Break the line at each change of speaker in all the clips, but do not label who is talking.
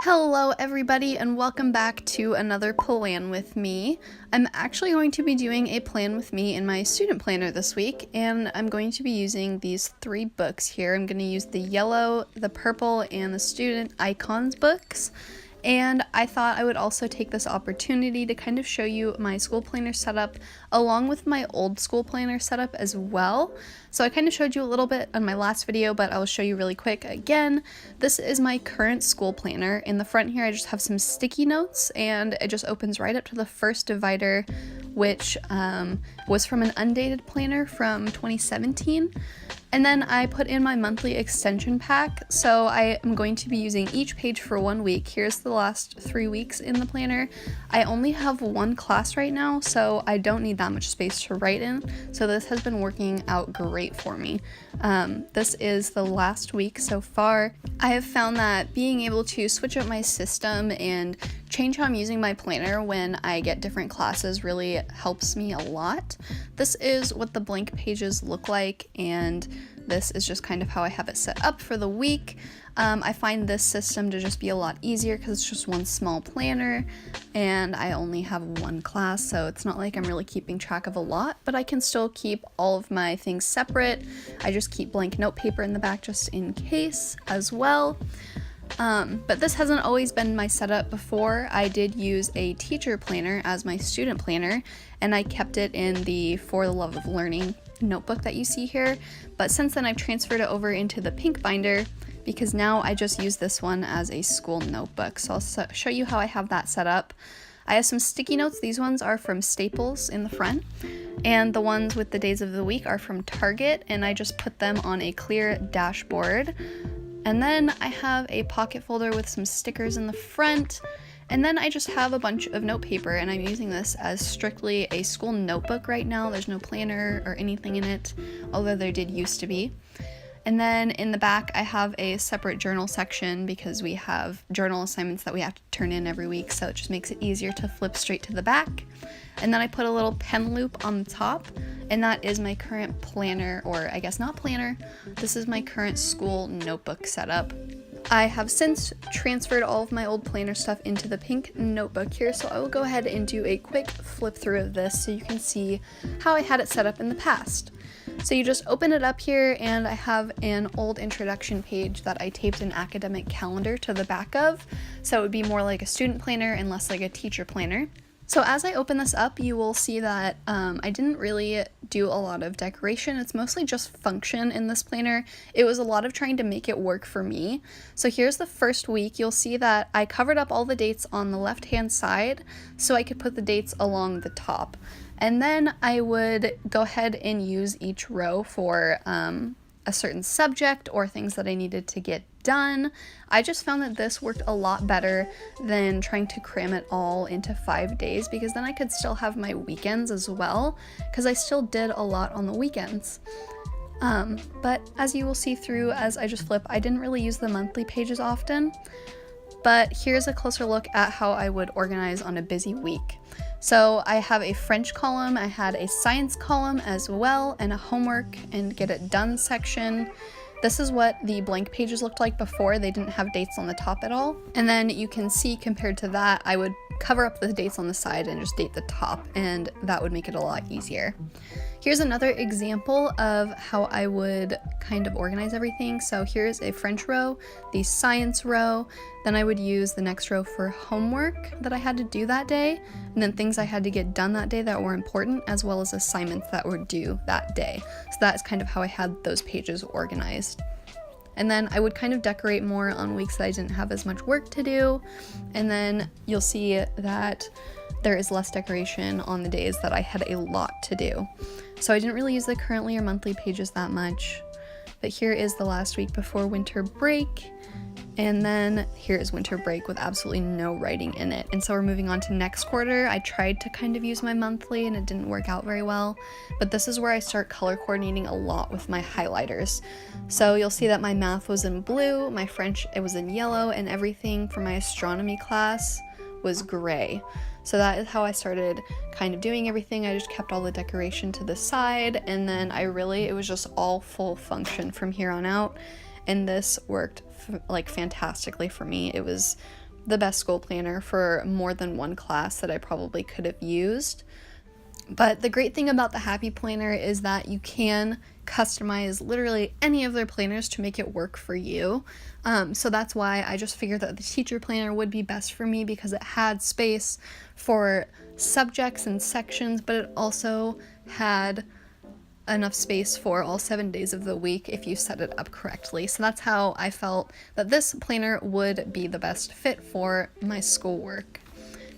Hello everybody and welcome back to another plan with me. I'm actually going to be doing a plan with me in my student planner this week, and I'm going to be using these three books here. I'm going to use the yellow, the purple, and the student icons books. And I thought I would also take this opportunity to kind of show you my school planner setup along with my old school planner setup as well. So I kind of showed you a little bit on my last video, but I'll show you really quick again. This is my current school planner. In the front here I just have some sticky notes, and it just opens right up to the first divider, which was from an undated planner from 2017. And then I put in my monthly extension pack, so I am going to be using each page for 1 week. Here's the last 3 weeks in the planner. I only have one class right now, so I don't need that much space to write in, so this has been working out great for me. This is the last week so far. I have found that being able to switch up my system and change how I'm using my planner when I get different classes really helps me a lot. This is what the blank pages look like, and this is just kind of how I have it set up for the week. I find this system to just be a lot easier because it's just one small planner and I only have one class, so it's not like I'm really keeping track of a lot, but I can still keep all of my things separate. I just keep blank note paper in the back just in case as well. But this hasn't always been my setup before. I did use a teacher planner as my student planner, and I kept it in the For the Love of Learning notebook that you see here, but since then I've transferred it over into the pink binder because now I just use this one as a school notebook. So I'll show you how I have that set up. I have some sticky notes. These ones are from Staples in the front, and the ones with the days of the week are from Target, and I just put them on a clear dashboard. And then I have a pocket folder with some stickers in the front, and then I just have a bunch of note paper, and I'm using this as strictly a school notebook right now. There's no planner or anything in it, although there did used to be. And then in the back I have a separate journal section because we have journal assignments that we have to turn in every week, so it just makes it easier to flip straight to the back. And then I put a little pen loop on the top, and that is my current planner, or I guess not planner, this is my current school notebook setup. I have since transferred all of my old planner stuff into the pink notebook here, so I will go ahead and do a quick flip through of this so you can see how I had it set up in the past. So you just open it up here, and I have an old introduction page that I taped an academic calendar to the back of, so it would be more like a student planner and less like a teacher planner. So as I open this up, you will see that I didn't really do a lot of decoration. It's mostly just function in this planner. It was a lot of trying to make it work for me. So here's the first week. You'll see that I covered up all the dates on the left-hand side so I could put the dates along the top. And then I would go ahead and use each row for a certain subject or things that I needed to get done. I just found that this worked a lot better than trying to cram it all into 5 days, because then I could still have my weekends as well, because I still did a lot on the weekends. But as you will see through as I just flip, I didn't really use the monthly pages often, but here's a closer look at how I would organize on a busy week. So I have a French column, I had a science column as well, and a homework and get it done section. This is what the blank pages looked like before. They didn't have dates on the top at all. And then you can see compared to that, I would cover up the dates on the side and just date the top, and that would make it a lot easier. Here's another example of how I would kind of organize everything. So here's a French row, the science row, then I would use the next row for homework that I had to do that day, and then things I had to get done that day that were important, as well as assignments that were due that day. So that is kind of how I had those pages organized. And then I would kind of decorate more on weeks that I didn't have as much work to do, and then you'll see that there is less decoration on the days that I had a lot to do. So I didn't really use the currently or monthly pages that much, but here is the last week before winter break, and then here is winter break with absolutely no writing in it. And so we're moving on to next quarter. I tried to kind of use my monthly and it didn't work out very well, but this is where I start color coordinating a lot with my highlighters. So you'll see that my math was in blue, my French, it was in yellow, and everything for my astronomy class was gray. So that is how I started kind of doing everything. I just kept all the decoration to the side, and then it was just all full function from here on out, and this worked like fantastically for me. It was the best school planner for more than one class that I probably could have used. But the great thing about the Happy Planner is that you can customize literally any of their planners to make it work for you. So that's why I just figured that the teacher planner would be best for me, because it had space for subjects and sections, but it also had enough space for all 7 days of the week if you set it up correctly. So that's how I felt that this planner would be the best fit for my schoolwork.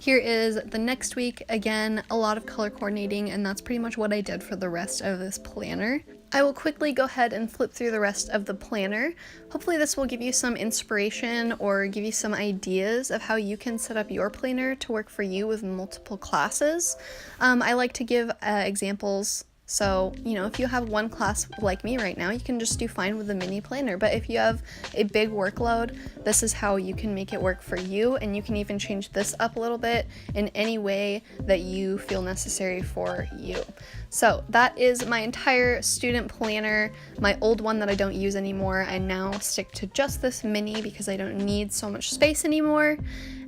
Here is the next week. Again, a lot of color coordinating, and that's pretty much what I did for the rest of this planner. I will quickly go ahead and flip through the rest of the planner. Hopefully this will give you some inspiration or give you some ideas of how you can set up your planner to work for you with multiple classes. I like to give examples. So, if you have one class like me right now, you can just do fine with the mini planner. But if you have a big workload, this is how you can make it work for you. And you can even change this up a little bit in any way that you feel necessary for you. So that is my entire student planner, my old one that I don't use anymore. I now stick to just this mini because I don't need so much space anymore.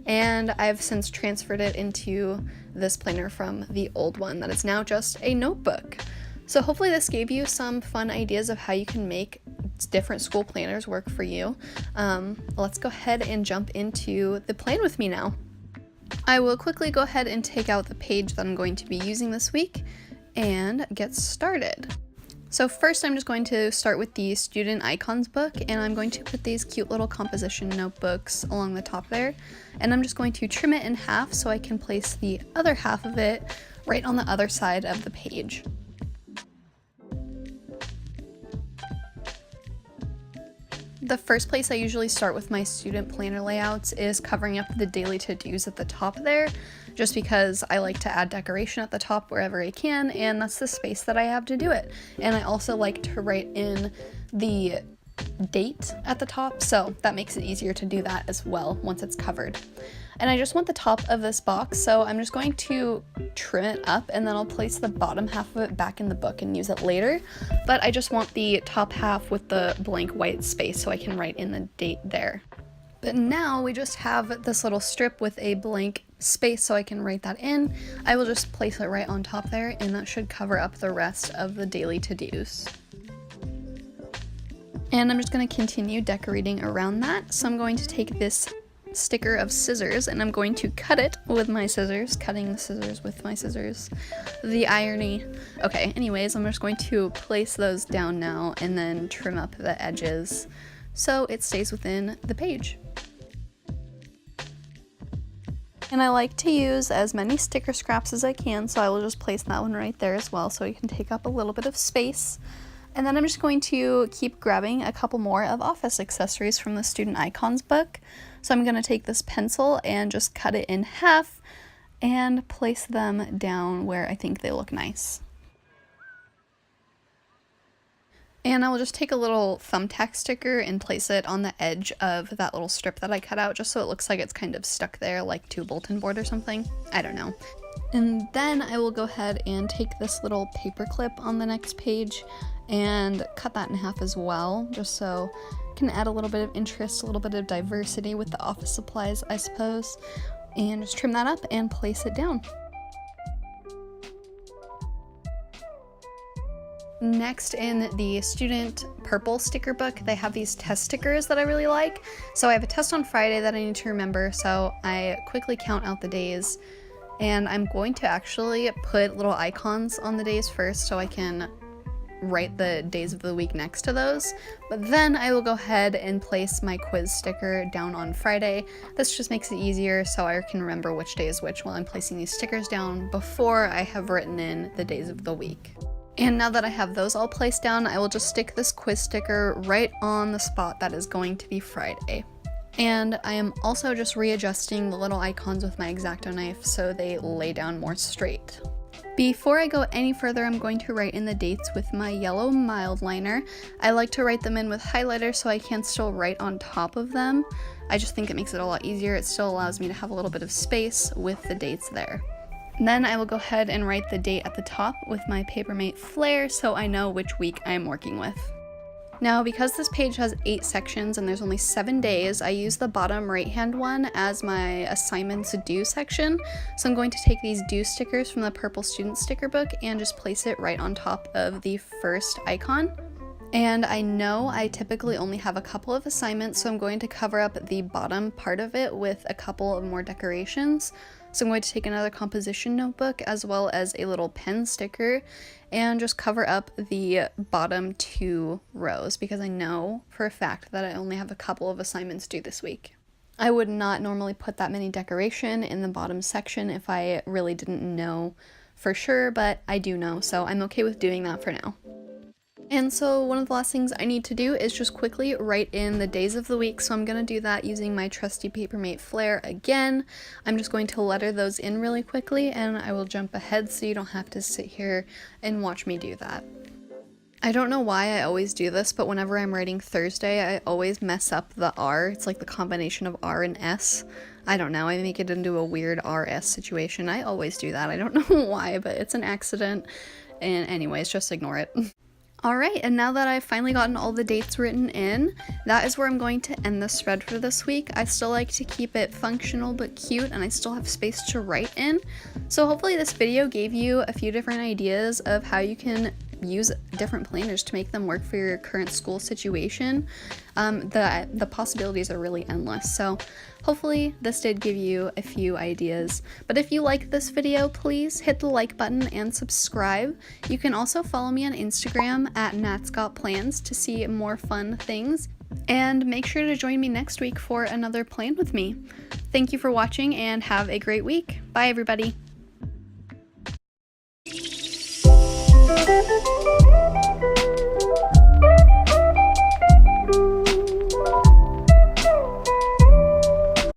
And I've since transferred it into this planner from the old one that is now just a notebook. So hopefully this gave you some fun ideas of how you can make different school planners work for you. Let's go ahead and jump into the plan with me now. I will quickly go ahead and take out the page that I'm going to be using this week and get started. So first I'm just going to start with the student icons book, and I'm going to put these cute little composition notebooks along the top there, and I'm just going to trim it in half so I can place the other half of it right on the other side of the page. The first place I usually start with my student planner layouts is covering up the daily to-dos at the top there, just because I like to add decoration at the top wherever I can, and that's the space that I have to do it. And I also like to write in the date at the top, so that makes it easier to do that as well once it's covered. And I just want the top of this box, so I'm just going to trim it up, and then I'll place the bottom half of it back in the book and use it later. But I just want the top half with the blank white space so I can write in the date there. But now we just have this little strip with a blank space so I can write that in. I will just place it right on top there, and that should cover up the rest of the daily to-dos. And I'm just going to continue decorating around that. So I'm going to take this sticker of scissors and I'm going to cut it with my scissors, cutting the scissors with my scissors. The irony. Okay, anyways, I'm just going to place those down now and then trim up the edges so it stays within the page. And I like to use as many sticker scraps as I can, so I will just place that one right there as well so it can take up a little bit of space. And then I'm just going to keep grabbing a couple more of office accessories from the Student Icons book. So I'm going to take this pencil and just cut it in half and place them down where I think they look nice. And I will just take a little thumbtack sticker and place it on the edge of that little strip that I cut out, just so it looks like it's kind of stuck there like to a bulletin board or something. I don't know. And then I will go ahead and take this little paper clip on the next page and cut that in half as well, just so it can add a little bit of interest, a little bit of diversity with the office supplies, I suppose. And just trim that up and place it down. Next, in the student purple sticker book, they have these test stickers that I really like. So I have a test on Friday that I need to remember, so I quickly count out the days. And I'm going to actually put little icons on the days first so I can write the days of the week next to those. But then I will go ahead and place my quiz sticker down on Friday. This just makes it easier so I can remember which day is which while I'm placing these stickers down before I have written in the days of the week. And now that I have those all placed down, I will just stick this quiz sticker right on the spot that is going to be Friday. And I am also just readjusting the little icons with my X-Acto knife so they lay down more straight. Before I go any further, I'm going to write in the dates with my yellow mild liner. I like to write them in with highlighter so I can still write on top of them. I just think it makes it a lot easier. It still allows me to have a little bit of space with the dates there. And then I will go ahead and write the date at the top with my Papermate Flare so I know which week I'm working with. Now, because this page has 8 sections and there's only 7 days, I use the bottom right-hand one as my assignments due section. So I'm going to take these due stickers from the purple student sticker book and just place it right on top of the first icon. And I know I typically only have a couple of assignments, so I'm going to cover up the bottom part of it with a couple of more decorations. So I'm going to take another composition notebook as well as a little pen sticker and just cover up the bottom 2 rows because I know for a fact that I only have a couple of assignments due this week. I would not normally put that many decoration in the bottom section if I really didn't know for sure, but I do know, so I'm okay with doing that for now. And so one of the last things I need to do is just quickly write in the days of the week, so I'm going to do that using my trusty Papermate Flair again. I'm just going to letter those in really quickly and I will jump ahead so you don't have to sit here and watch me do that. I don't know why I always do this, but whenever I'm writing Thursday, I always mess up the R. It's like the combination of R and S. I don't know, I make it into a weird RS situation. I always do that. I don't know why, but it's an accident. And anyways, just ignore it. Alright, and now that I've finally gotten all the dates written in, that is where I'm going to end the spread for this week. I still like to keep it functional but cute, and I still have space to write in. So hopefully this video gave you a few different ideas of how you can use different planners to make them work for your current school situation. The possibilities are really endless, so hopefully this did give you a few ideas. But if you like this video, please hit the like button and subscribe. You can also follow me on Instagram at natsgotplans to see more fun things, and make sure to join me next week for another plan with me. Thank you for watching and have a great week. Bye everybody.